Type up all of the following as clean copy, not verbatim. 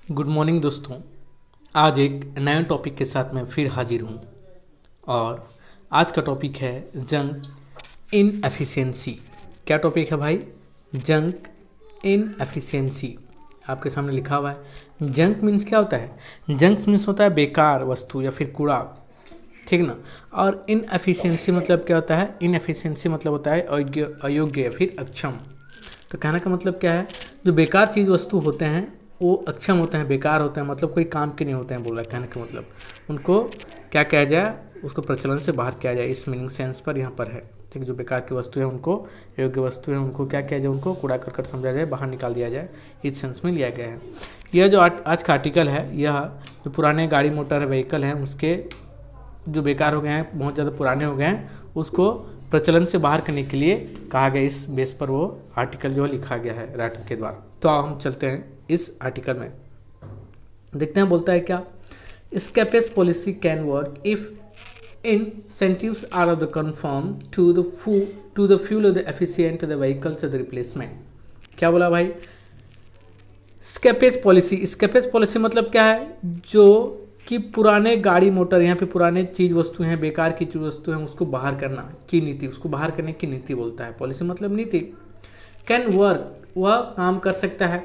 Good morning दोस्तों। आज एक नए टॉपिक के साथ मैं फिर हाजिर हूँ और आज का टॉपिक है जंक इन एफिशिएंसी। क्या टॉपिक है भाई? जंक इन एफिशिएंसी। आपके सामने लिखा हुआ है। जंक मीन्स क्या होता है? जंक मीन्स होता है बेकार वस्तु या फिर कूड़ा, ठीक ना। और इन एफिशिएंसी मतलब क्या होता है? इन एफिशिएंसी मतलब होता है अयोग्य या फिर अक्षम। तो कहने का मतलब क्या है? जो बेकार चीज़ वस्तु होते हैं वो अक्षम होते हैं, बेकार होते हैं, मतलब कोई काम के नहीं होते हैं। बोला कहने का मतलब उनको क्या किया जाए, उसको प्रचलन से बाहर किया जाए। इस मीनिंग सेंस पर यहाँ पर है, ठीक। जो बेकार की वस्तु है उनको, योग्य वस्तु है उनको क्या किया जाए, उनको कूड़ा करकट समझा जाए, बाहर निकाल दिया जाए। इस सेंस में लिया गया है। यह जो आज का आर्टिकल है, यह जो पुराने गाड़ी मोटर व्हीकल हैं उसके जो बेकार हो गए हैं, बहुत ज़्यादा पुराने हो गए हैं, उसको प्रचलन से बाहर करने के लिए कहा गया। इस बेस पर वो आर्टिकल जो लिखा गया है राइटर के द्वारा। तो हम चलते हैं इस आर्टिकल में, देखते हैं बोलता है क्या। Scrappage policy can work if incentives are of the conform to the fuel of the efficient the vehicles of the replacement। क्या बोला भाई? स्कैपेज पॉलिसी। स्कैपेज पॉलिसी मतलब क्या है? जो कि पुराने गाड़ी मोटर, यहाँ पे पुराने चीज वस्तु हैं, बेकार की चीज वस्तु हैं, उसको बाहर करना की नीति, उसको बाहर करने की नीति बोलता है। पॉलिसी मतलब नीति। कैन वर्क, वह काम कर सकता है।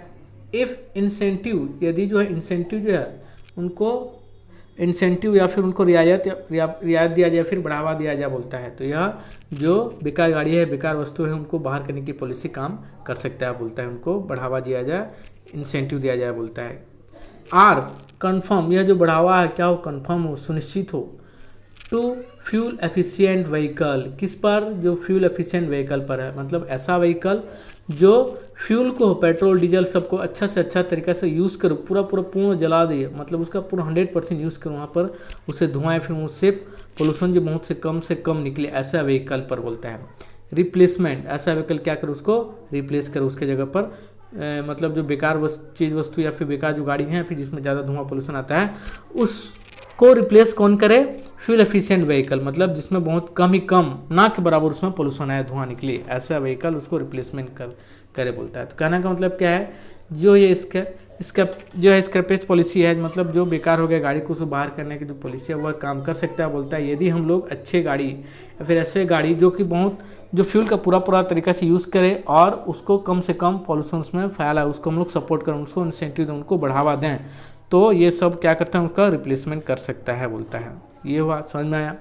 इफ इंसेंटिव, यदि जो है इंसेंटिव जो है उनको इंसेंटिव या फिर उनको रियायत दिया जाए, फिर बढ़ावा दिया जाए बोलता है। तो यह जो बेकार गाड़ी है, बेकार वस्तु है, उनको बाहर करने की पॉलिसी काम कर सकता है बोलता है। उनको बढ़ावा दिया जाए, इंसेंटिव दिया जाए बोलता है। आर कन्फर्म, यह जो बढ़ावा है क्या हो? कन्फर्म हो, सुनिश्चित हो। टू फ्यूल एफिशिएंट व्हीकल, किस पर? जो फ्यूल एफिशिएंट व्हीकल पर है, मतलब ऐसा व्हीकल जो फ्यूल को, पेट्रोल डीजल सबको अच्छा से अच्छा तरीका से यूज़ करो, पूर्ण जला दे, मतलब उसका पूरा 100% यूज़ करो, वहाँ पर उससे धुआं फिर उससे पोल्यूशन जो बहुत से कम निकले, ऐसा व्हीकल पर बोलता है। रिप्लेसमेंट, ऐसा व्हीकल क्या करो? उसको रिप्लेस करो, उसके जगह पर मतलब जो बेकार चीज़ वस्तु या फिर बेकार जो गाड़ी है, फिर जिसमें ज़्यादा धुआं पोल्यूशन आता है, उसको रिप्लेस कौन करे? फ्यूल एफिशिएंट व्हीकल, मतलब जिसमें बहुत कम ना के बराबर उसमें पोल्यूशन आए, धुआं निकले, ऐसा व्हीकल उसको रिप्लेसमेंट करे बोलता है। तो कहने का मतलब क्या है? जो ये इसका जो है स्क्रैपेज पॉलिसी है, मतलब जो बेकार हो गया गाड़ी को उसको बाहर करने की जो पॉलिसी है वह काम कर सकता है बोलता है। यदि हम लोग अच्छे गाड़ी या फिर ऐसे गाड़ी जो कि बहुत जो फ्यूल का पूरा तरीका से यूज़ करें और उसको कम से कम पॉल्यूशन उसमें फैला, उसको हम लोग सपोर्ट करें, उसको इंसेंटिव दें, उनको बढ़ावा दें, तो ये सब क्या करते हैं? उसका रिप्लेसमेंट कर सकता है बोलता है। ये हुआ, समझ में आया।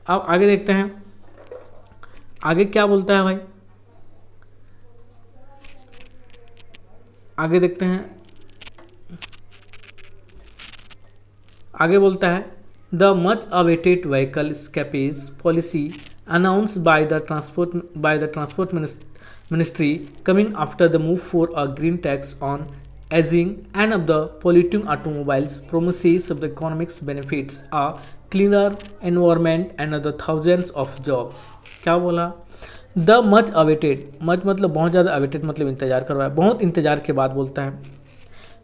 अब आगे देखते हैं, आगे क्या बोलता है भाई? आगे देखते हैं, आगे बोलता है the much awaited vehicle scrappage policy announced by the transport ministry coming after the move for a green tax on aging and of the polluting automobiles promises of the economic benefits, a cleaner environment and other thousands of jobs। क्या बोला? The much awaited, much मतलब बहुत ज़्यादा, awaited मतलब इंतजार करवाया, बहुत इंतजार के बाद बोलता है।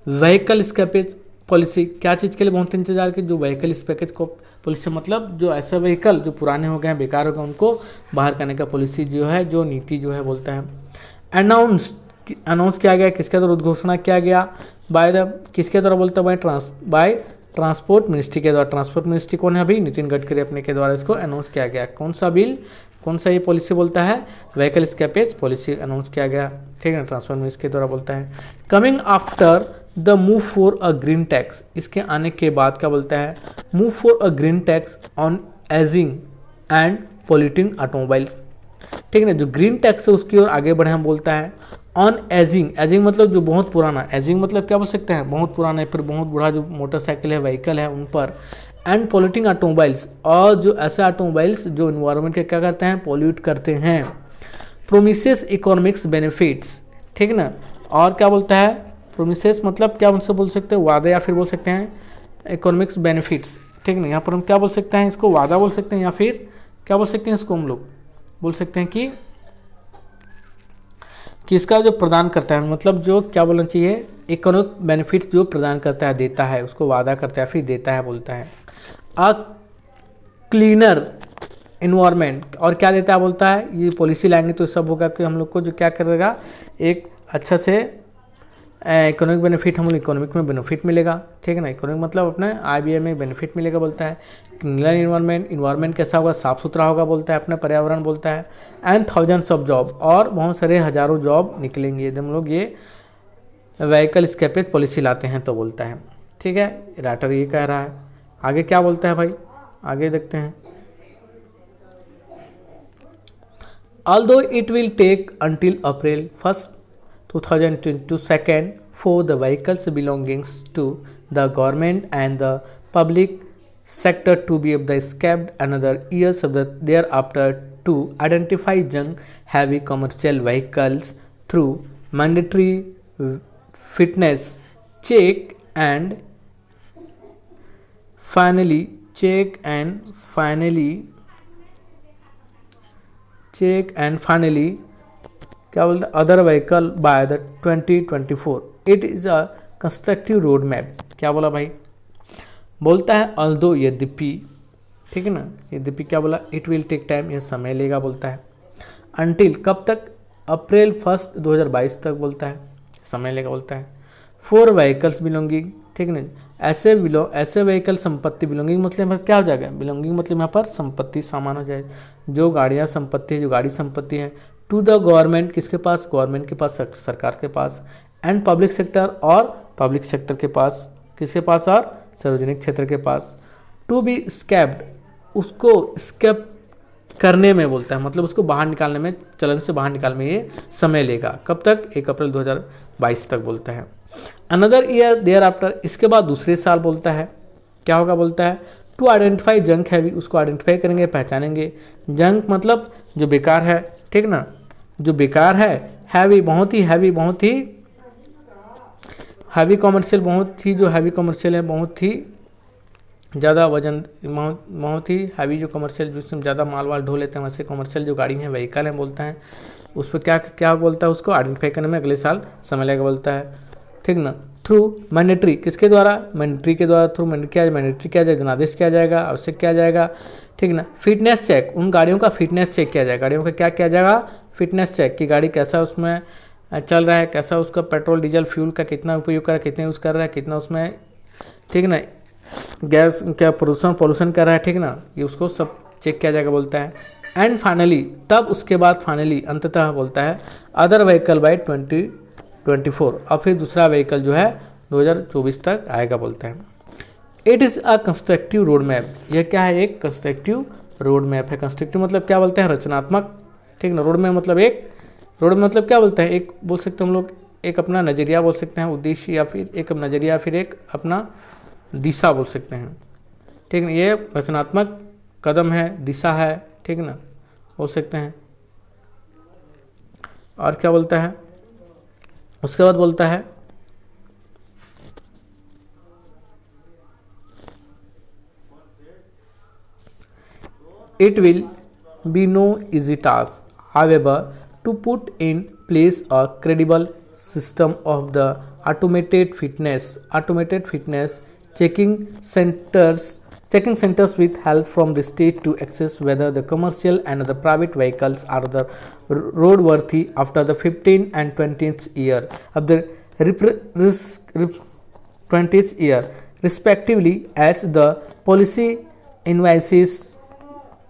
व्हीकल स्कैपेज पॉलिसी, क्या चीज़ के लिए बहुत इंतजार की? जो व्हीकल स्कैपेज को पॉलिसी मतलब जो ऐसा व्हीकल जो पुराने हो गए, बेकार हो गए, उनको बाहर करने का पॉलिसी जो है, जो नीति जो है बोलता है। अनाउंस किया गया, किसके द्वारा घोषणा किया गया? किसके द्वारा बोलता है? बाय ट्रांसपोर्ट मिनिस्ट्री के द्वारा। ट्रांसपोर्ट मिनिस्ट्री कौन है अभी? नितिन गडकरी अपने के द्वारा इसको अनाउंस किया गया। कौन सा बिल, कौन सा ये पॉलिसी बोलता है? व्हीकल स्कैपेज पॉलिसी अनाउंस किया गया, ठीक है, ट्रांसपोर्ट मिनिस्ट्री के द्वारा बोलता है। Coming after the move for a green tax, इसके आने के बाद क्या बोलता है? Move for a green tax on ageing and polluting automobiles, ठीक है ना। जो ग्रीन टैक्स है उसकी ओर आगे बढ़े हम बोलता है। ऑन एजिंग, एजिंग मतलब जो बहुत पुराना, एजिंग मतलब क्या बोल सकते हैं? बहुत पुराना, फिर बहुत बूढ़ा जो मोटरसाइकिल है, व्हीकल है, उन पर। एंड पोल्यूटिंग ऑटोमोबाइल्स, और जो ऐसे ऑटोमोबाइल्स जो इन्वायरमेंट के क्या करते हैं? पोल्यूट करते हैं। प्रोमिसेस इकोनॉमिक्स बेनिफिट्स, ठीक ना। और क्या बोलता है? प्रोमिसेस मतलब क्या उनसे बोल सकते हैं? वादा, या फिर बोल सकते हैं इकोनॉमिक्स बेनिफिट्स, ठीक ना। यहाँ पर हम क्या बोल सकते हैं? इसको वादा बोल सकते हैं, या फिर क्या बोल सकते हैं? इसको हम लोग बोल सकते हैं कि इसका जो प्रदान करता है, मतलब जो क्या बोलना चाहिए? इकोनॉमिक बेनिफिट्स जो प्रदान करता है, देता है, उसको वादा करता है, फिर देता है बोलता है। अ क्लीनर इन्वायरमेंट, और क्या देता है बोलता है? ये पॉलिसी लाएंगे तो सब होगा कि हम लोग को जो क्या करेगा? एक अच्छा से इकोनॉमिक बेनिफिट, हम लोग इकोनॉमिक में बेनिफिट मिलेगा, ठीक है ना। इकोनॉमिक मतलब अपने IBM में बेनिफिट मिलेगा बोलता है। क्लीनर इन्वायरमेंट कैसा होगा, साफ सुथरा होगा बोलता है, अपना पर्यावरण बोलता है। एंड थाउजेंड्स ऑफ जॉब, और बहुत सारे हजारों जॉब निकलेंगे यदि हम लोग ये व्हीकल स्क्रैपेज पॉलिसी लाते हैं तो बोलता है, ठीक है। राइटर ये कह रहा है। आगे क्या बोलता है भाई, आगे देखते हैं। Although it will take until April 1st, 2022 for the vehicles belongings to the government and the public sector to be scrapped another years of the thereafter to identify junk heavy commercial vehicles through mandatory fitness check and finally क्या बोलते हैं, other vehicle by the 2024 it is a constructive road map. क्या बोला भाई, बोलता है although यद्यपि, ठीक है ना, यद्यपि क्या बोला, इट विल टेक टाइम, यह समय लेगा बोलता है। अनटिल कब तक, अप्रैल 1 2022 तक बोलता है, समय लेगा बोलता है। फॉर व्हीकल्स बिलोंगिंग, ठीक है ना, ऐसे व्हीकल संपत्ति, बिलोंगिंग मतलब यहाँ पर क्या हो जाएगा, बिलोंगिंग मतलब यहाँ पर संपत्ति सामान हो जाए, जो गाड़ियाँ संपत्ति है, जो गाड़ी संपत्ति है। टू द गवर्नमेंट, किसके पास, गवर्नमेंट के पास, सरकार के पास। एंड पब्लिक सेक्टर, और पब्लिक सेक्टर के पास, किसके पास, और सार्वजनिक क्षेत्र के पास। टू बी स्क्रैप्ड, उसको स्क्रैप करने में बोलता है, मतलब उसको बाहर निकालने में, चलन से बाहर निकालने में ये समय लेगा। कब तक, 1 अप्रैल 2022 तक बोलता है। अनदर ईयर देयर आफ्टर, इसके बाद दूसरे साल बोलता है, क्या होगा बोलता है। टू आइडेंटिफाई जंक हैवी, उसको आइडेंटिफाई करेंगे, पहचानेंगे। जंक मतलब जो बेकार है, ठीक ना, जो बेकार है। हैवी बहुत ही हैवी, बहुत ही हैवी कॉमर्शियल, बहुत ही जो हैवी कॉमर्शियल है, बहुत ही ज़्यादा वजन, बहुत ही हैवी जो कमर्शियल, जिसमें ज़्यादा माल वाल ढो लेते हैं, वैसे कमर्शियल जो गाड़ी है, व्हीकल है बोलता है। उस पर क्या क्या बोलता है, उसको आइडेंटिफाई करने में अगले साल समय लगेगा बोलता है, ठीक ना। थ्रू मैंडेटरी, किसके द्वारा, मैंडेटरी के द्वारा, थ्रू मैंडेटरी किया जाएगा, जनादेश किया जाएगा, आवश्यक किया जाएगा, ठीक ना। फिटनेस चेक, उन गाड़ियों का फिटनेस चेक किया जाएगा, गाड़ियों का क्या किया जाएगा, फिटनेस चेक, कि गाड़ी कैसा उसमें चल रहा है, कैसा उसका पेट्रोल डीजल फ्यूल का कितना उपयोग कर रहा है, कितने यूज़ कर रहा है, कितना उसमें, ठीक ना, गैस क्या पॉल्यूशन कर रहा है, ठीक ना, ये उसको सब चेक किया जाएगा बोलता है। एंड फाइनली, तब उसके बाद फाइनली अंततः बोलता है अदर व्हीकल बाय 2024, और फिर दूसरा व्हीकल जो है 2024 तक आएगा बोलता है। It is a constructive road map, यह क्या है, एक कंस्ट्रक्टिव रोड मैप है। कंस्ट्रक्टिव मतलब क्या बोलते हैं, रचनात्मक, ठीक ना। रोड मैप मतलब रोड मतलब क्या बोलते हैं, एक बोल सकते हैं हम लोग, एक अपना नज़रिया बोल सकते हैं, उद्देश्य, या फिर एक नज़रिया, फिर एक अपना दिशा बोल सकते हैं, ठीक ना। ये रचनात्मक कदम है, दिशा है, ठीक ना, बोल सकते हैं। और क्या बोलता है, उसके बाद बोलता है it will be no easy task however to put in place a credible system of the automated fitness checking centers with help from the state to assess whether the commercial and the private vehicles are the roadworthy after the 15th and 20th year of the 20th year respectively as the policy invices।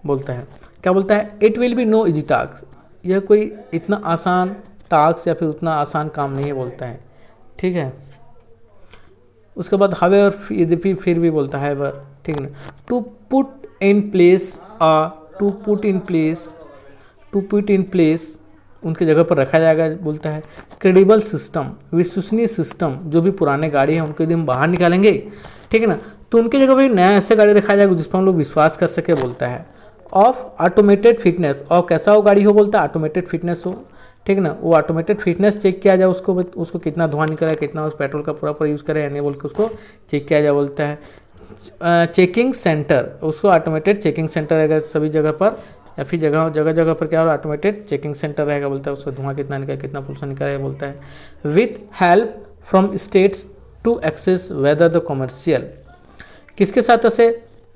बोलता है, क्या बोलता है, it will be no easy task, यह कोई इतना आसान task या फिर उतना आसान काम नहीं है बोलता है, ठीक है। उसके बाद हावेवर, यद्यपि, फिर भी बोलता है हावेवर, ठीक है ना। टू पुट इन प्लेस उनकी जगह पर रखा जाएगा बोलता है। क्रेडिबल सिस्टम, विश्वसनीय सिस्टम, जो भी पुराने गाड़ी हैं उनको यदि हम बाहर निकालेंगे, ठीक है ना, तो उनकी जगह पर नया ऐसे गाड़ी रखा जाएगा जिस पर हम लोग विश्वास कर सके बोलता है। ऑफ ऑटोमेटेड फिटनेस, और कैसा वो गाड़ी हो बोलता है, ऑटोमेटेड फिटनेस हो, ठीक ना। वो ऑटोमेटेड फिटनेस चेक किया जाए, उसको कितना धुआं निकला है, कितना उस पेट्रोल का पूरा यूज़ करे या नहीं बोल के उसको चेक किया जाए बोलता है। चेकिंग सेंटर, उसको ऑटोमेटेड चेकिंग सेंटर रहेगा सभी जगह पर, या फिर जगह पर क्या होगा, ऑटोमेटेड चेकिंग सेंटर रहेगा बोलता है। उसका धुआं कितना निकला, कितना पोल्यूशन निकला है बोलता है। With help from states to assess whether the commercial, किसके साथ ऐसे,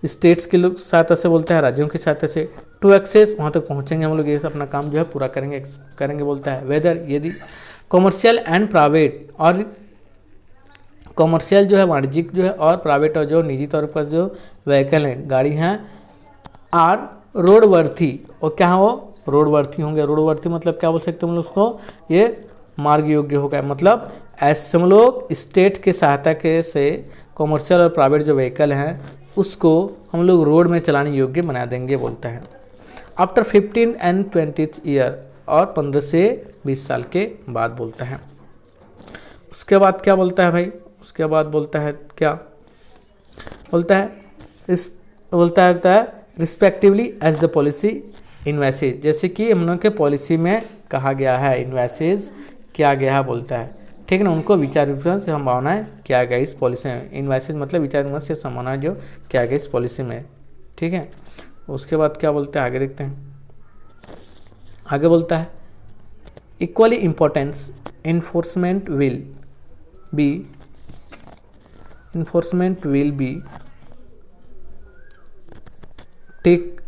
स्टेट्स के लोग साथ ऐसे बोलता है, राज्यों के साथ ऐसे। टू एक्सेस, वहाँ तक पहुँचेंगे हम लोग, ये अपना काम जो है पूरा करेंगे बोलता है। वेदर, यदि कमर्शियल एंड प्राइवेट, और कॉमर्शियल जो है, वाणिज्यिक जो है, और प्राइवेट और जो निजी तौर पर जो व्हीकल हैं, गाड़ी हैं, आर रोड वर्थी, और क्या है वो रोड वर्थी होंगे। रोड वर्थी मतलब क्या बोल सकते हैं हम लोग उसको, ये मार्ग योग्य होगा। मतलब ऐसे हम लोग स्टेट के सहायता के से कॉमर्शियल और प्राइवेट जो व्हीकल हैं उसको हम लोग रोड में चलाने योग्य बना देंगे बोलता है। आफ्टर 15 एंड 20 ईयर, और 15 से 20 साल के बाद बोलता है। उसके बाद क्या बोलता है भाई, उसके बाद बोलता है क्या बोलता है, बोलता है रिस्पेक्टिवली एज द पॉलिसी इन्वेसेज, जैसे कि हम लोग के पॉलिसी में कहा गया है, इन्वेसेज किया गया है बोलता है, ठीक है ना। उनको विचार विमर्श से संभावनाएं किया गया इस पॉलिसी में। इन्वेसेज मतलब विचार विमर्श से संभावनाएं जो किया गया इस पॉलिसी में, ठीक है। उसके बाद क्या बोलते हैं, आगे देखते हैं। आगे बोलता है equally importance enforcement will be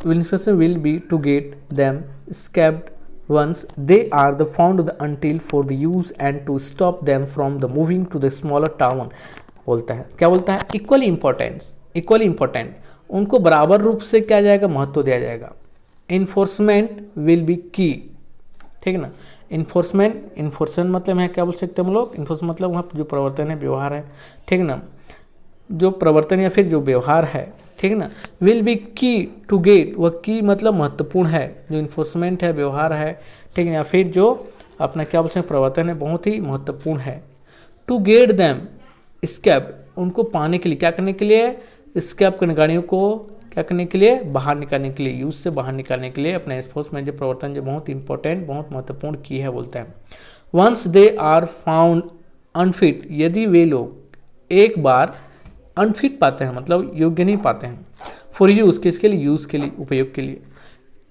will be to get them escaped once they are the found until for the use and to stop them from the moving to the smaller town बोलता है। क्या बोलता है, equally important, उनको बराबर रूप से क्या जाएगा, महत्व दिया जाएगा। इन्फोर्समेंट विल बी की, ठीक है ना। इन्फोर्समेंट मतलब है क्या बोल सकते हैं हम लोग, इन्फोर्समेंट मतलब वहाँ जो प्रवर्तन है, व्यवहार है, ठीक है ना, जो प्रवर्तन या फिर जो व्यवहार है, ठीक है ना। विल बी की टू गेट, वह की मतलब महत्वपूर्ण है, जो इन्फोर्समेंट है, व्यवहार है, ठीक है, या फिर जो अपना क्या बोलते हैं प्रवर्तन है, बहुत ही महत्वपूर्ण है। टू गेट दैम स्कैप, उनको पाने के लिए, क्या करने के लिए, स्कैप करने, गाड़ियों को क्या करने के लिए, बाहर निकालने के लिए, यूज से बाहर निकालने के लिए अपना एनफोर्समेंट जो प्रवर्तन जो बहुत इंपॉर्टेंट, बहुत महत्वपूर्ण की है बोलता है। Once they are found unfit, यदि वे लोग एक बार अनफिट पाते हैं, मतलब योग्य नहीं पाते हैं, फॉर यूज़, किसके लिए, यूज़ के लिए, उपयोग के लिए,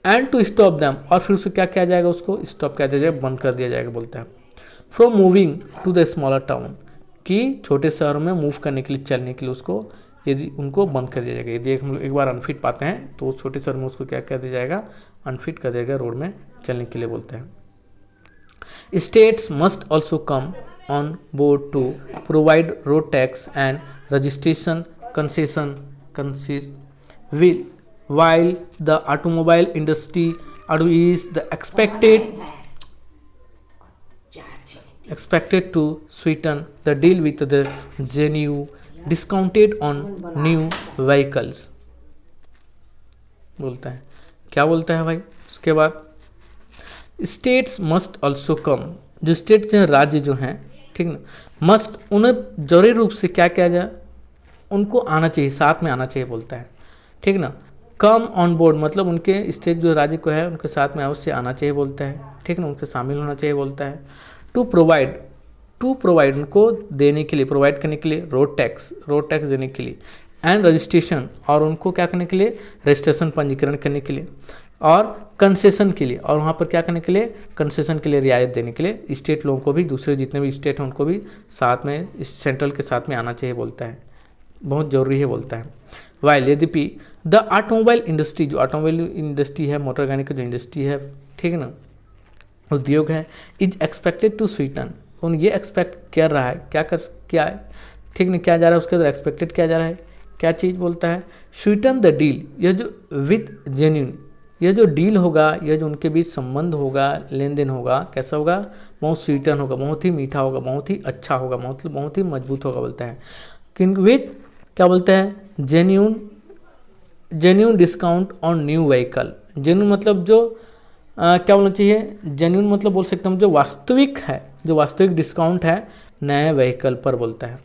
एंड टू स्टॉप दैम, और फिर उसको क्या किया जाएगा, उसको स्टॉप किया जाएगा, बंद कर दिया जाएगा बोलता है। From moving to the smaller town, कि छोटे शहरों में मूव करने के लिए, चलने के लिए उसको, यदि उनको बंद कर दिया जाएगा। यदि हम लोग एक बार अनफिट पाते हैं तो उस छोटे शहर में उसको क्या कर दिया जाएगा, अनफिट कर देगा रोड में चलने के लिए बोलते हैं। States must also come on board to provide road tax and registration concession will, while the automobile industry is the expected to sweeten the deal with the genuine discounted on new vehicles बोलता है। क्या बोलता है भाई, उसके बाद states must also come, जो states हैं, राज्य जो हैं, ठीक ना, मस्ट, उन्हें जरूरी रूप से क्या किया जाए, उनको आना चाहिए, साथ में आना चाहिए बोलता है, ठीक ना। कम ऑन बोर्ड मतलब उनके स्टेट जो राज्य को है उनके साथ में अवश्य आना चाहिए बोलता है, ठीक ना, उनके शामिल होना चाहिए बोलता है। टू प्रोवाइड उनको देने के लिए, प्रोवाइड करने के लिए, रोड टैक्स देने के लिए, एंड रजिस्ट्रेशन, और उनको क्या करने के लिए, रजिस्ट्रेशन पंजीकरण करने के लिए, और कंसेशन के लिए, और वहाँ पर क्या करने के लिए, कंसेशन के लिए, रियायत देने के लिए स्टेट लोगों को भी, दूसरे जितने भी स्टेट हैं उनको भी साथ में, इस सेंट्रल के साथ में आना चाहिए बोलता है, बहुत ज़रूरी है बोलता है। वाइल यद्यपि द ऑटोमोबाइल इंडस्ट्री, जो ऑटोमोबाइल इंडस्ट्री है, मोटर गाड़ी की जो इंडस्ट्री है, ठीक है ना, उद्योग है, इज एक्सपेक्टेड टू स्वीटन, उन ये एक्सपेक्ट कर रहा है, क्या है, ठीक ना, क्या जा रहा है उसके अंदर, एक्सपेक्टेड क्या जा रहा है, क्या चीज़ बोलता है, स्वीटन द डील, यह जो विथ जेन्यून, यह जो डील होगा, यह जो उनके बीच संबंध होगा, लेन देन होगा, कैसा होगा, बहुत स्वीटन होगा, बहुत ही मीठा होगा, बहुत ही अच्छा होगा, बहुत ही मजबूत होगा बोलता है। विथ क्या बोलता है, genuine discount on new vehicle, genuine मतलब जो क्या बोलना चाहिए, जेन्यून मतलब बोल सकते हम जो वास्तविक है, जो वास्तविक डिस्काउंट है नए व्हीकल पर बोलता है,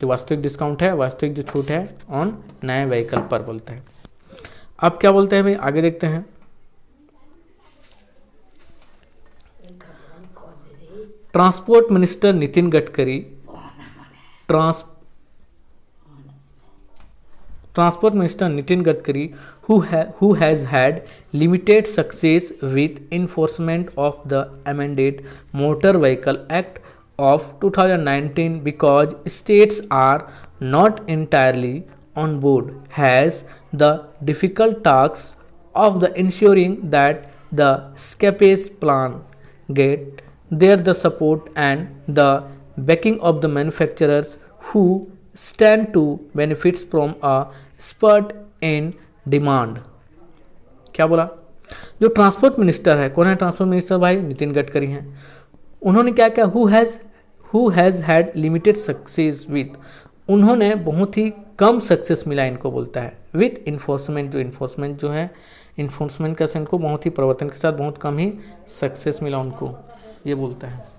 जो वास्तविक डिस्काउंट है, वास्तविक जो छूट है ऑन नए व्हीकल पर बोलता है। अब क्या बोलते हैं भाई, आगे देखते हैं। Transport minister Nitin Gadkari, Transport Minister Nitin Gadkari, who has had limited success with enforcement of the amended Motor Vehicle Act of 2019 because states are not entirely on board, has the difficult task of the ensuring that the escapes plan get there the support and the backing of the manufacturers who stand to benefits from a spurt in demand। क्या बोला? जो transport minister है, कौन है transport minister भाई? नितिन गडकरी हैं। उन्होंने क्या क्या who has had limited success with, उन्होंने बहुत ही कम सक्सेस मिला इनको बोलता है। विथ इन्फोर्समेंट, जो इन्फोर्समेंट जो है, इन्फोर्समेंट का इनको बहुत ही प्रवर्तन के साथ बहुत कम ही सक्सेस मिला उनको, ये बोलता है।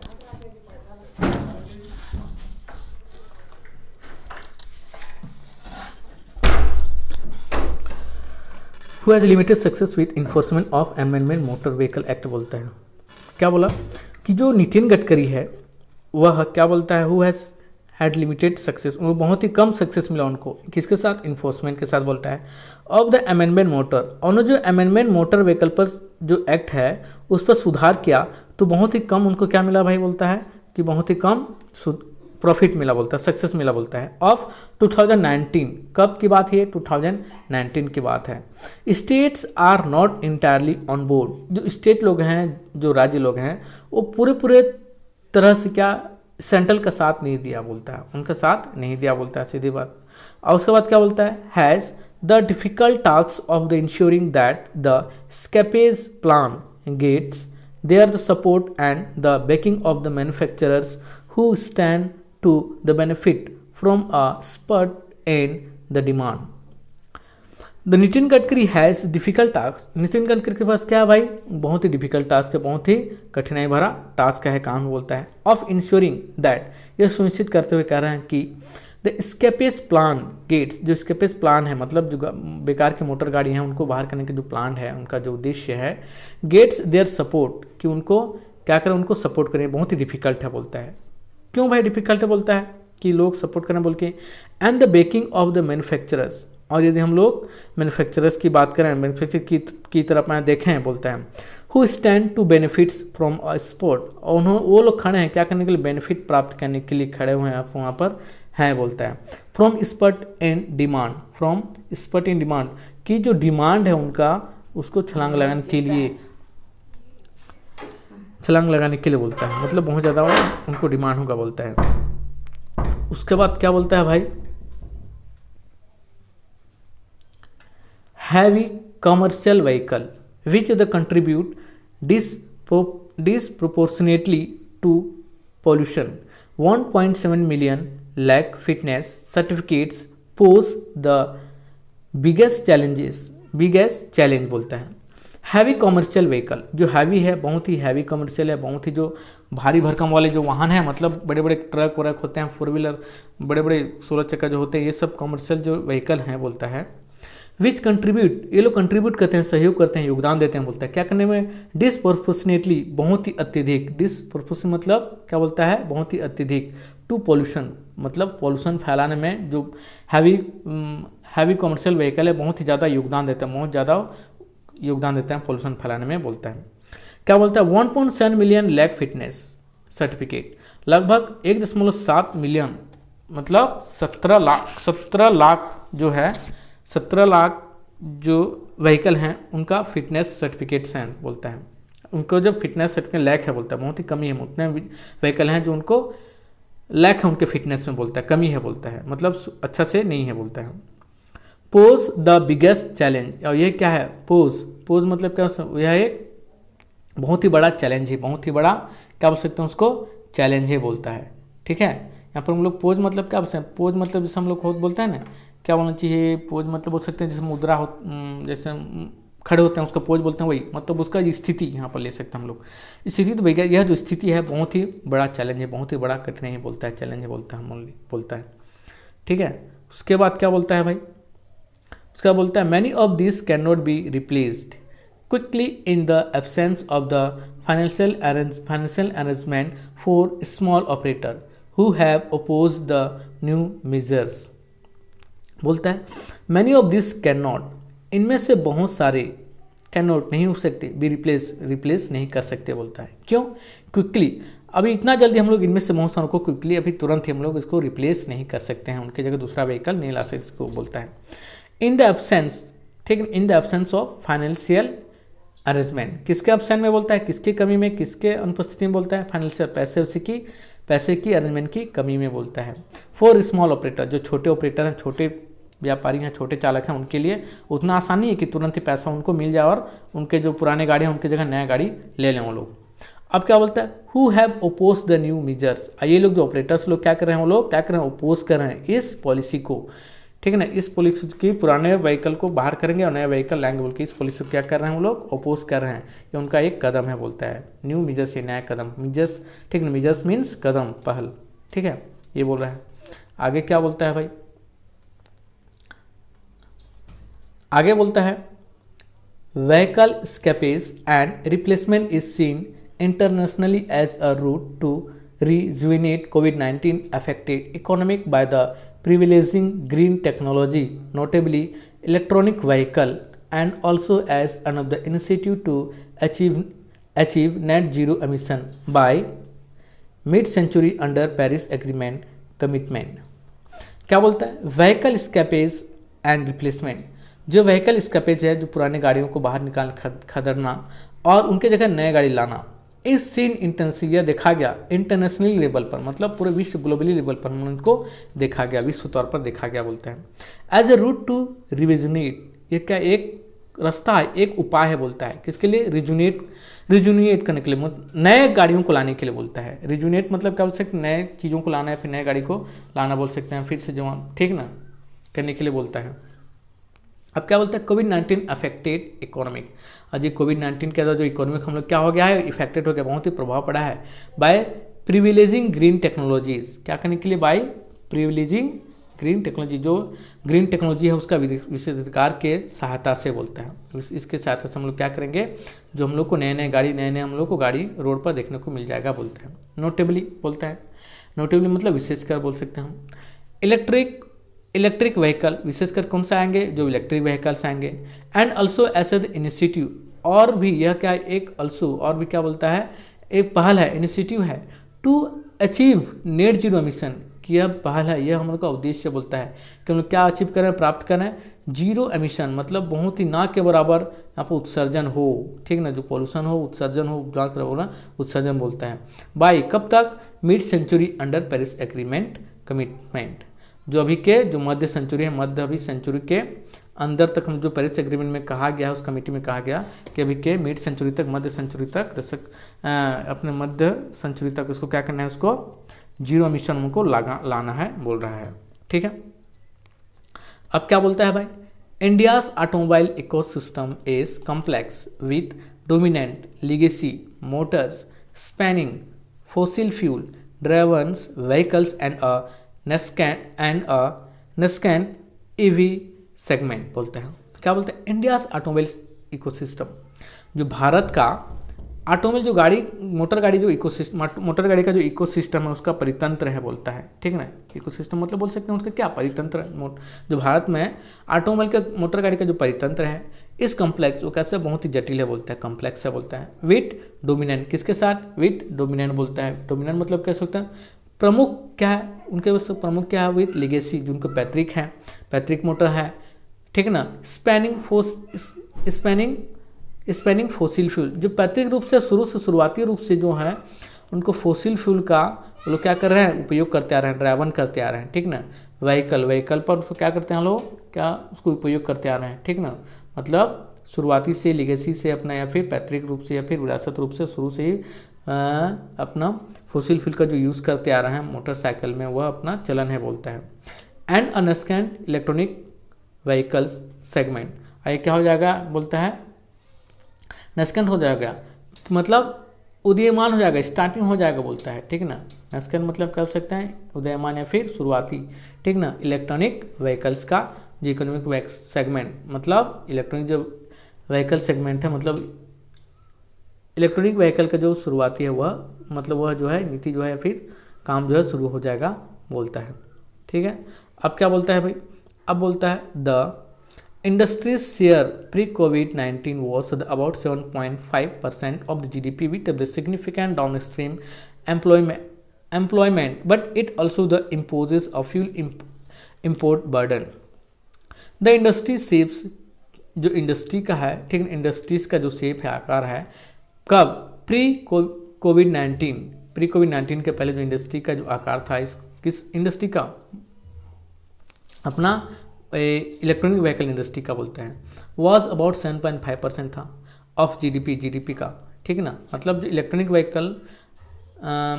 Who has limited success with enforcement of amendment motor vehicle act बोलता है। क्या बोला कि जो नितिन गडकरी है वह क्या बोलता है? Who has had limited success, वो बहुत ही कम सक्सेस मिला उनको, किसके साथ? इन्फोर्समेंट के साथ बोलता है। ऑफ द अमेंडमेंट मोटर, और जो अमेंडमेंट मोटर व्हीकल पर जो एक्ट है उस पर सुधार किया तो बहुत ही कम उनको क्या मिला भाई? बोलता है कि बहुत ही कम प्रॉफिट मिला बोलता है, सक्सेस मिला बोलता है। ऑफ 2019, कब की बात है? 2019 की बात है। States are not entirely on board, जो स्टेट लोग हैं, जो राज्य लोग हैं, वो पूरे तरह से क्या सेंट्रल का साथ नहीं दिया बोलता है, उनका साथ नहीं दिया बोलता है, सीधी बात। और उसके बाद क्या बोलता है? Has the difficult task of the ensuring that the scrappage plan gets there the support and the backing of the manufacturers who stand to the benefit from a spurt in the demand। The Nitin Gadkari has difficult task, Nitin Gadkari के पास क्या है भाई? बहुत ही difficult task है, बहुत ही कठिनाई भरा task है, काम बोलता है। ऑफ इंश्योरिंग दैट, यह सुनिश्चित करते हुए कह रहे हैं कि द स्केपेज प्लान गेट्स, जो स्केपेज प्लान है मतलब जो बेकार की मोटर गाड़ी हैं उनको बाहर करने के जो प्लान है, उनका जो उद्देश्य है, गेट्स देयर सपोर्ट, कि उनको क्या करें? उनको सपोर्ट करें, बहुत ही डिफिकल्ट है बोलता है। क्यों भाई डिफिकल्ट है बोलता है? कि लोग सपोर्ट करें बोल के। And the baking of the manufacturers, और यदि हम लोग मैन्युफैक्चरर्स की बात करें, मैन्युफैक्चर की तरफ में देखें बोलता है, who stand to benefits from a sport, और वो लोग खड़े हैं क्या करने के लिए? बेनिफिट प्राप्त करने के लिए खड़े हुए हैं, आप वहाँ पर हैं बोलता है। From spot in demand, from spot in demand, की जो डिमांड है उनका, उसको छलांग लगाने के लिए, छलांग लगाने के लिए बोलता है, मतलब बहुत ज़्यादा उनको डिमांड होगा बोलता है। उसके बाद क्या बोलता है भाई? Heavy commercial vehicle which the contribute disproportionately to pollution 1.7 million lack fitness certificates pose the biggest challenge बोलता है। हैवी कमर्शियल व्हीकल, जो हैवी है, बहुत ही हैवी कमर्शियल है, बहुत ही जो भारी भरकम वाले जो वाहन हैं, मतलब बड़े बड़े ट्रक वरक होते हैं, 4 व्हीलर, बड़े बड़े 16 चक्का जो होते हैं, ये सब कमर्शियल जो व्हीकल हैं बोलता है। विच कंट्रीब्यूट, ये लोग कंट्रीब्यूट करते हैं, सहयोग करते हैं, योगदान देते हैं बोलता है। क्या करने में? डिसप्रोपोर्शनेटली, बहुत ही अत्यधिक, डिसप्रोपोर्शन मतलब क्या बोलता है? बहुत ही अत्यधिक, टू पॉल्यूशन, मतलब पॉल्यूशन फैलाने में जो हैवी कमर्शियल व्हीकल है बहुत ही ज़्यादा योगदान देते हैं, बहुत ज़्यादा योगदान देते हैं पॉल्यूशन फैलाने में बोलता है। क्या बोलता है? 1.7 मिलियन लैक फिटनेस सर्टिफिकेट, लगभग 1.7 मिलियन, मतलब 17 लाख जो है, 17 लाख जो व्हीकल हैं उनका फिटनेस सर्टिफिकेट्स हैं बोलता है। उनको जब फिटनेस सर्टिफिकेट लैक है बोलता है, बहुत ही कमी है, उतने व्हीकल हैं जो उनको लैक है उनके फिटनेस में बोलता है, कमी है बोलता है, मतलब अच्छा से नहीं है बोलता है। पोज द बिगेस्ट चैलेंज, और ये क्या है? पोज मतलब क्या? यह एक बहुत ही बड़ा चैलेंज है, बहुत ही बड़ा क्या बोल सकते हैं उसको? चैलेंज है बोलता है। ठीक है, यहाँ पर हम लोग पोज मतलब क्या बोल सकते हैं? पोज मतलब जैसे हम लोग खुद बोलते हैं ना, क्या बोलना चाहिए? पोज मतलब बोल सकते हैं जैसे मुद्रा हो, जैसे खड़े होते हैं उसका पोज बोलते हैं, वही मतलब उसका स्थिति यहाँ पर ले सकते हैं हम लोग। स्थिति तो भैया यह जो स्थिति है बहुत ही बड़ा चैलेंज है, बहुत ही बड़ा कठिनाई बोलता है, चैलेंज है बोलता है, बोलता है। ठीक है, उसके बाद क्या बोलता है भाई? उसका बोलता है many of this can not be replaced quickly in the absence of the financial arrangement for small operator who have oppose the new measures. बोलता है many of this can not, इनमें से बहुत सारे कैन नॉट नहीं हो सकते, be replace नहीं कर सकते बोलता है। क्यों? क्विकली, अभी इतना जल्दी हम लोग इनमें से बहुत सारों को क्विकली अभी तुरंत ही हम लोग इसको रिप्लेस नहीं कर सकते हैं, उनकी जगह दूसरा व्हीकल नहीं ला सकते, इसको बोलता है। इन द एब्सेंस, ठीक है, इन the absence of financial arrangement, किसके एब्सेंस में बोलता है? किसकी कमी में, किसके अनुपस्थिति में बोलता है? फाइनेंशियल, पैसे उसी की पैसे की अरेंजमेंट की कमी में बोलता है। फॉर स्मॉल ऑपरेटर, जो छोटे ऑपरेटर हैं, छोटे व्यापारी हैं, छोटे चालक हैं, उनके लिए उतना आसान नहीं है कि तुरंत ही पैसा उनको मिल जाए और उनके जो पुराने गाड़ी हैं उनकी जगह नया गाड़ी ले लें वो लोग। अब क्या बोलता है, who have oppose the new measures, ये लोग जो ऑपरेटर्स लोग क्या कर रहे हैं, वो लोग क्या कर रहे हैं, ओपोज कर रहे हैं इस पॉलिसी को, ठीक है ना, इस पॉलिसी की पुराने व्हीकल को बाहर करेंगे और नया व्हीकल लाएंगे बोल के इस पॉलिसी को क्या कर रहे हैं वो लोग, ओपोज कर रहे हैं। ये उनका एक कदम है बोलता है, न्यू मेजर्स, ये नया कदम, मेजर्स, ठीक है, मेजर्स मीन्स कदम, पहल, ठीक है, ये बोल रहा है। आगे क्या बोलता है भाई, आगे बोलता है vehicle scrappage and replacement is seen internationally as a route to rejuvenate COVID-19 affected economic by the privileging green technology, notably electronic vehicle, and also as another initiative to achieve net zero emission by mid-century under Paris Agreement commitment। क्या बोलता है, vehicle scrappage and replacement, जो vehicle scrappage है, जो पुरानी गाड़ियों को बाहर निकाल खदेड़ना और उनके जगह नए गाड़ी लाना, इस सीन इंटेंसिव, यह देखा गया इंटरनेशनल लेवल पर, मतलब पूरे विश्व ग्लोबली लेवल पर उनको देखा गया, विश्व तौर पर देखा गया बोलते हैं। एज ए रूट टू रिविजनेट, ये क्या एक रास्ता है, एक उपाय है बोलता है, किसके लिए, रिजुनेट करने के लिए, नए गाड़ियों को लाने के लिए बोलता है। रिजुनेट मतलब क्या बोल सकते हैं, नए चीज़ों को लाना है, फिर नए गाड़ी को लाना बोल सकते हैं, फिर से जो, ठीक ना, करने के लिए बोलता है। अब क्या बोलता है, कोविड-19 अफेक्टेड इकोनॉमिक, आज ये कोविड-19 के अंदर जो इकोनॉमिक हम लोग क्या हो गया है, इफेक्टेड हो गया, बहुत ही प्रभाव पड़ा है। बाय प्रिविलेजिंग ग्रीन टेक्नोलॉजीज, क्या करने के लिए, बाय प्रिविलेजिंग ग्रीन टेक्नोलॉजी, जो ग्रीन टेक्नोलॉजी है उसका विशेषाधिकार के सहायता से बोलता है। इसके सहायता से हम लोग क्या करेंगे, जो हम लोग को नए नए हम लोग को गाड़ी रोड पर देखने को मिल जाएगा बोलते हैं। नोटेबली बोलता है, नोटेबली मतलब विशेषकर बोल सकते हैं हम। इलेक्ट्रिक व्हीकल, विशेषकर कौन सा आएंगे, जो इलेक्ट्रिक व्हीकल्स आएंगे। And also as the initiative, और भी यह क्या एक ऑल्सो, और भी क्या बोलता है, एक पहल है, इनिशिएटिव है, to achieve net zero emission, कि यह पहल है, यह हम लोग का उद्देश्य बोलता है कि हम लोग क्या अचीव करें, प्राप्त करें, जीरो एमिशन, मतलब बहुत ही ना के बराबर यहाँ पर उत्सर्जन हो, ठीक ना, जो पॉल्यूशन हो, उत्सर्जन हो, जहाँ कर बोला उत्सर्जन बोलता है। बाई कब तक, mid century under Paris agreement commitment, जो अभी के जो मध्य सेंचुरी है, मध्य अभी सेंचुरी के अंदर तक हम जो पेरिस एग्रीमेंट में कहा गया है, उस कमेटी में कहा गया कि अभी के मिड सेंचुरी तक, मध्य सेंचुरी तक, दशक अपने मध्य सेंचुरी तक उसको क्या करना है, उसको जीरो एमिशन उनको लाना है बोल रहा है, ठीक है। अब क्या बोलता है भाई, India's automobile ecosystem is complex with dominant legacy motors spanning fossil fuel driven vehicles and nascent EV segment बोलते हैं। क्या बोलते हैं, इंडियाज ऑटोमोबाइल इकोसिस्टम, जो भारत का ऑटोमोबाइल जो गाड़ी, मोटर गाड़ी जो इकोसिस्टम, मोटर गाड़ी का जो इकोसिस्टम है उसका परितंत्र है बोलता है, ठीक है ना। इकोसिस्टम मतलब बोल सकते हैं उसका क्या परितंत्र, जो भारत में ऑटोमोबाइल का मोटर गाड़ी का जो परितंत्र है, इस कॉम्प्लेक्स, वो कैसे बहुत ही जटिल है बोलता है, कॉम्प्लेक्स है बोलता है। विथ डोमिनेंट, किसके साथ, विथ डोमिनेंट बोलता है। डोमिनेंट मतलब कह सकते हैं प्रमुख क्या है, उनके पास प्रमुख क्या है, विथ लीगेसी, जो उनके पैतृक है, पैतृक मोटर है, ठीक है ना। स्पैनिंग फोसिल फ्यूल, जो पैतृक रूप से शुरुआती रूप से जो है उनको फोसिल फ्यूल का वो लोग क्या कर रहे हैं, उपयोग करते आ रहे हैं, ड्राइवन करते आ रहे हैं, ठीक ना। व्हीकल पर उसको क्या करते हैं लोग, क्या उसको उपयोग करते आ रहे हैं, ठीक ना। मतलब शुरुआती से, लीगेसी से अपना, या फिर पैतृक रूप से, या फिर विरासत रूप से शुरू से ही अपना फोसिल फ्यूल का जो यूज़ करते आ रहे हैं मोटरसाइकिल में, वह अपना चलन है बोलता है। एंड अनस्कैंड इलेक्ट्रॉनिक व्हीकल्स सेगमेंट, ये क्या हो जाएगा बोलता है, नस्कैंड हो जाएगा, मतलब उदीयमान हो जाएगा, स्टार्टिंग हो जाएगा बोलता है, ठीक ना। नस्कैंड मतलब कर सकते हैं उदयमान या फिर शुरुआती, ठीक ना। इलेक्ट्रॉनिक व्हीकल्स का जो इकोनॉमिक सेगमेंट, मतलब इलेक्ट्रॉनिक जो व्हीकल सेगमेंट है, मतलब इलेक्ट्रॉनिक व्हीकल का जो शुरुआती है वह, मतलब वह जो है नीति जो है, फिर काम जो है शुरू हो जाएगा बोलता है, ठीक है। अब क्या बोलता है भाई, अब बोलता है the industries share pre COVID-19 was about 7.5% of the GDP with a significant downstream employment, but it also the imposes a fuel import burden. The industry shapes, जो इंडस्ट्री का है, ठीक है, इंडस्ट्रीज का जो शेप है, आकार है, कब, प्री COVID-19, प्री कोविड-19 के पहले जो इंडस्ट्री का जो आकार था, इस किस इंडस्ट्री का, अपना इलेक्ट्रॉनिक व्हीकल इंडस्ट्री का बोलते हैं, वॉज अबाउट 7.5% था ऑफ जीडीपी का, ठीक है ना। मतलब जो इलेक्ट्रॉनिक व्हीकल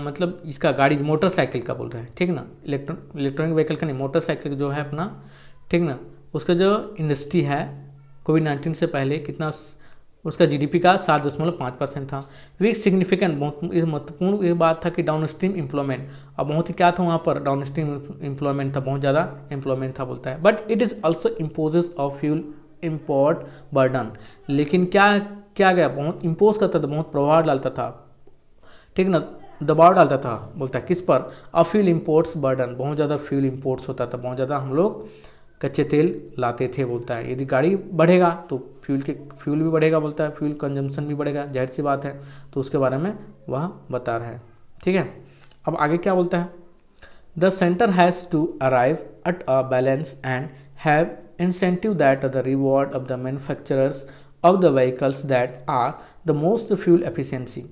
मतलब इसका गाड़ी मोटरसाइकिल का बोल रहे हैं, ठीक है ना। इलेक्ट्रॉनिक व्हीकल का नहीं, मोटरसाइकिल जो है अपना, ठीक ना, उसका जो इंडस्ट्री है कोविड-19 से पहले कितना, उसका जीडीपी का 7.5% था। वी सिग्निफिकेंट, बहुत महत्वपूर्ण ये बात था कि डाउन स्ट्रीम एम्प्लॉयमेंट, अब बहुत ही क्या था वहाँ पर, डाउन स्ट्रीम एम्प्लॉयमेंट था, बहुत ज़्यादा एम्प्लॉयमेंट था बोलता है। But it is also imposes of fuel import burden, लेकिन क्या गया, बहुत इम्पोज करता था, बहुत प्रभाव डालता था, ठीक ना, दबाव डालता था बोलता है किस पर, ऑफ फ्यूल इम्पोर्ट्स बर्डन, बहुत ज़्यादा फ्यूल इम्पोर्ट्स होता था, बहुत ज़्यादा हम लोग कच्चे तेल लाते थे बोलता है। यदि गाड़ी बढ़ेगा तो फ्यूल भी बढ़ेगा बोलता है, फ्यूल कंजम्पशन भी बढ़ेगा, जाहिर सी बात है, तो उसके बारे में वह बता रहा है, ठीक है। अब आगे क्या बोलता है, the centre has to arrive at a balance and have incentive that the reward of the manufacturers of the vehicles that are the most fuel efficiency.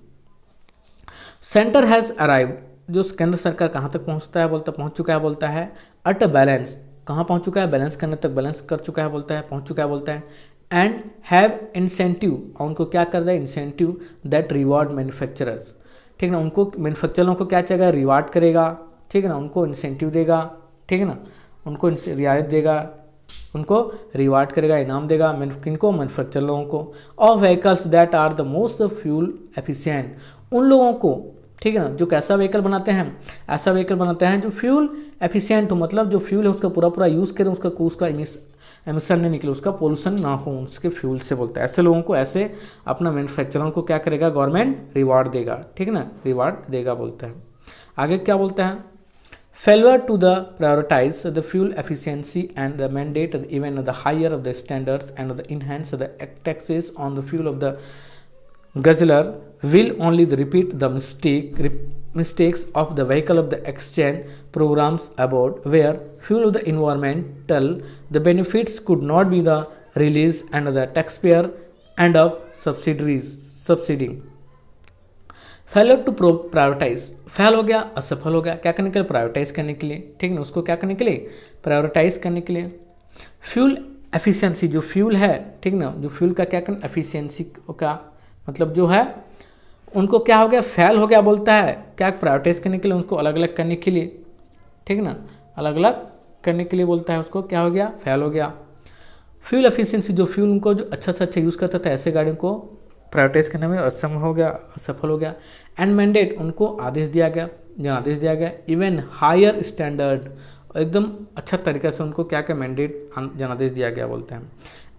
Centre has arrived, जो केंद्र सरकार कहाँ तक पहुँचता है बोलता, पहुँच चुका है बोलता है, एट अ बैलेंस, कहाँ पहुँच चुका है, बैलेंस करने तक बैलेंस कर चुका है बोलता है, पहुँच चुका है बोलता है, एंड हैव इंसेंटिव, और उनको क्या कर रहा है, इंसेंटिव दैट रिवार्ड मैन्युफैक्चरर्स, ठीक है ना, उनको मैन्युफैक्चररों को क्या चाहिए, रिवार्ड करेगा, ठीक है ना, उनको इंसेंटिव देगा, ठीक है ना, उनको रियायत देगा, उनको रिवार्ड करेगा, इनाम देगा, किनको, मैन्युफैक्चर लोगों को, और vehicles that are the most fuel efficient, उन लोगों को, ठीक है ना, जो कैसा व्हीकल बनाते हैं, ऐसा व्हीकल बनाते हैं जो फ्यूल एफिशिएंट हो, मतलब जो फ्यूल है उसका पूरा यूज़ करें, उसका एमिशन नहीं निकले, उसका पोल्यूशन ना हो उसके फ्यूल से बोलता है। ऐसे लोगों को, ऐसे अपना मैन्युफैक्चरों को क्या करेगा, गवर्नमेंट रिवार्ड देगा, ठीक है ना, रिवार्ड देगा बोलता है। आगे क्या बोलता है, failure to the prioritise the fuel efficiency and the mandate even the higher of the standards and the enhance the taxes on the fuel of the guzzler will only repeat the mistakes of the vehicle of the exchange programs aboard, where fuel of the environmental, the benefits could not be the release and the taxpayer end up subsiding. Failure to prioritise, fail हो गया, असफल हो गया, क्या करने के लिए, prioritise करने के लिए, ठीक है ना, उसको क्या करने के लिए, प्रायोरिटाइज करने के लिए। फ्यूल एफिशिएंसी, जो फ्यूल है, ठीक ना, जो फ्यूल का क्या करना, एफिशिएंसी का मतलब जो है उनको क्या हो गया, फेल हो गया बोलता है, क्या प्रायोरिटाइज करने के लिए, उनको अलग अलग करने के लिए, ठीक ना, अलग अलग करने के लिए बोलता है, उसको क्या हो गया, फेल हो गया। फ्यूल एफिशिएंसी, जो फ्यूल उनको जो अच्छा से अच्छा यूज़ करता था, ऐसे गाड़ियों को प्रायोरिटाइज करने में असफल हो गया, असफल हो गया। एंड मैंडेट, उनको आदेश दिया गया, जनादेश दिया गया, इवन हायर स्टैंडर्ड, एकदम अच्छा तरीके से उनको क्या क्या मैंडेट, जनादेश दिया गया बोलते हैं।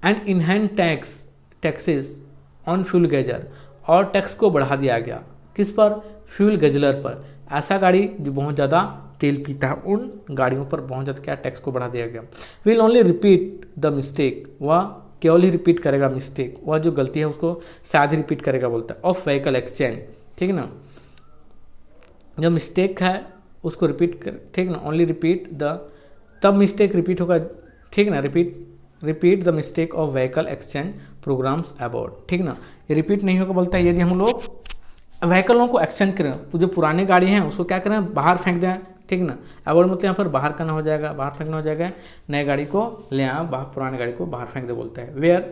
And enhanced taxes on fuel guzzler, और टैक्स को बढ़ा दिया गया, किस पर, फ्यूल गजलर पर, ऐसा गाड़ी जो बहुत ज़्यादा तेल पीता है, उन गाड़ियों पर बहुत ज़्यादा क्या टैक्स को बढ़ा दिया गया। Will only repeat the mistake, वह केवल ही रिपीट करेगा मिस्टेक, वह जो गलती है उसको शायद ही रिपीट करेगा बोलता है, ऑफ व्हीकल एक्सचेंज, ठीक है ना, जो मिस्टेक है उसको रिपीट कर, ठीक ना, ओनली रिपीट द, तब मिस्टेक रिपीट होगा, ठीक ना, repeat the mistake of vehicle exchange programmes about, ठीक ना, ये रिपीट नहीं होगा बोलता है। यदि हम लोग व्हीकलों को एक्सचेंज करें, तो जो पुरानी गाड़ी हैं उसको क्या करें, बाहर फेंक दें, ठीक ना, अबाउट मतलब यहाँ पर बाहर करना हो जाएगा, बाहर फेंकना हो जाएगा, नए गाड़ी को ले आए, पुरानी गाड़ी को बाहर फेंक दे बोलता है। वेयर,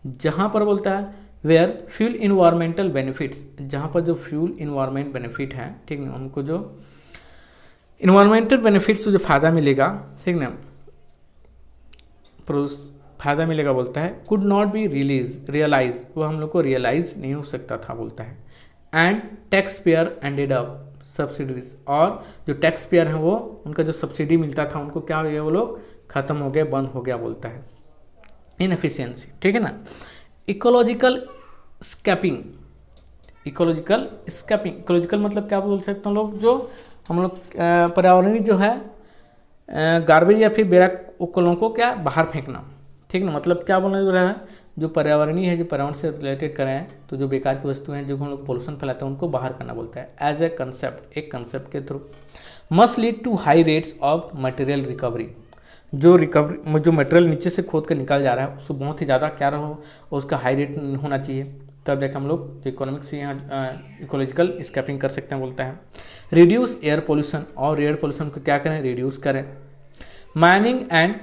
जहाँ पर बोलता है, वेयर फ्यूल इन्वायरमेंटल बेनिफिट्स, जहाँ पर जो फ्यूल इन्वायरमेंट बेनिफिट है, ठीक ना, उनको जो इन्वायरमेंटल बेनिफिट्स जो फ़ायदा मिलेगा, ठीक ना, फ़ायदा मिलेगा बोलता है, कुड नॉट बी रियलाइज, वो हम लोग को रियलाइज नहीं हो सकता था बोलता है। And tax payer ended up subsidies, और जो टैक्स पेयर हैं वो, उनका जो सब्सिडी मिलता था उनको क्या हो गया, वो लोग खत्म हो गए, बंद हो गया बोलता है। इनएफिशिएंसी, ठीक है ना। इकोलॉजिकल स्कैपिंग, इकोलॉजिकल मतलब क्या बोल सकते हैं लोग, जो हम लोग पर्यावरणीय जो है गार्बेज या फिर बेरा उपकरणों को क्या बाहर फेंकना, ठीक ना, मतलब क्या बोलना जो रहा है, जो पर्यावरणीय है, जो पर्यावरण से रिलेटेड करें, तो जो बेकार की वस्तुएं हैं जो हम लोग पोल्यूशन फैलाते हैं उनको बाहर करना बोलता है। एज ए कंसेप्ट, एक कंसेप्ट के through, must lead to high rates of material recovery, जो मटेरियल नीचे से खोद कर निकल जा रहा है उसको बहुत ही ज़्यादा क्या रहो, उसका हाई रेट होना चाहिए, तब जाके हम लोग इकोनॉमिक्स से यहाँ इकोलॉजिकल स्कैपिंग कर सकते हैं बोलता है। रिड्यूस एयर पोल्यूशन, और एयर पोल्यूशन को क्या करें, रिड्यूस करें। Mining and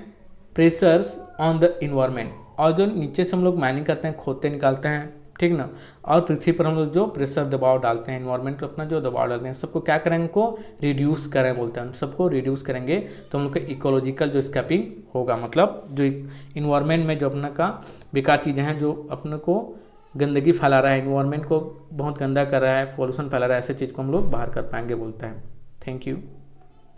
pressures on the environment, और जो नीचे से हम लोग माइनिंग करते हैं, खोदते निकालते हैं, ठीक ना, और पृथ्वी पर हम लोग जो प्रेशर दबाव डालते हैं, इन्वायरमेंट को अपना जो दबाव डालते हैं, सबको क्या करेंगे, को रिड्यूस करें बोलते हैं। सबको रिड्यूस करेंगे तो हम लोग का इकोलॉजिकल जो स्कैपिंग होगा, मतलब जो इन्वायरमेंट में जो अपना का बेकार चीज़ें हैं, जो अपने को गंदगी फैला रहा है, इन्वायरमेंट को बहुत गंदा कर रहा है, पॉल्यूशन फैला रहा है, ऐसे चीज़ को हम लोग बाहर कर पाएंगे बोलता है। Thank you.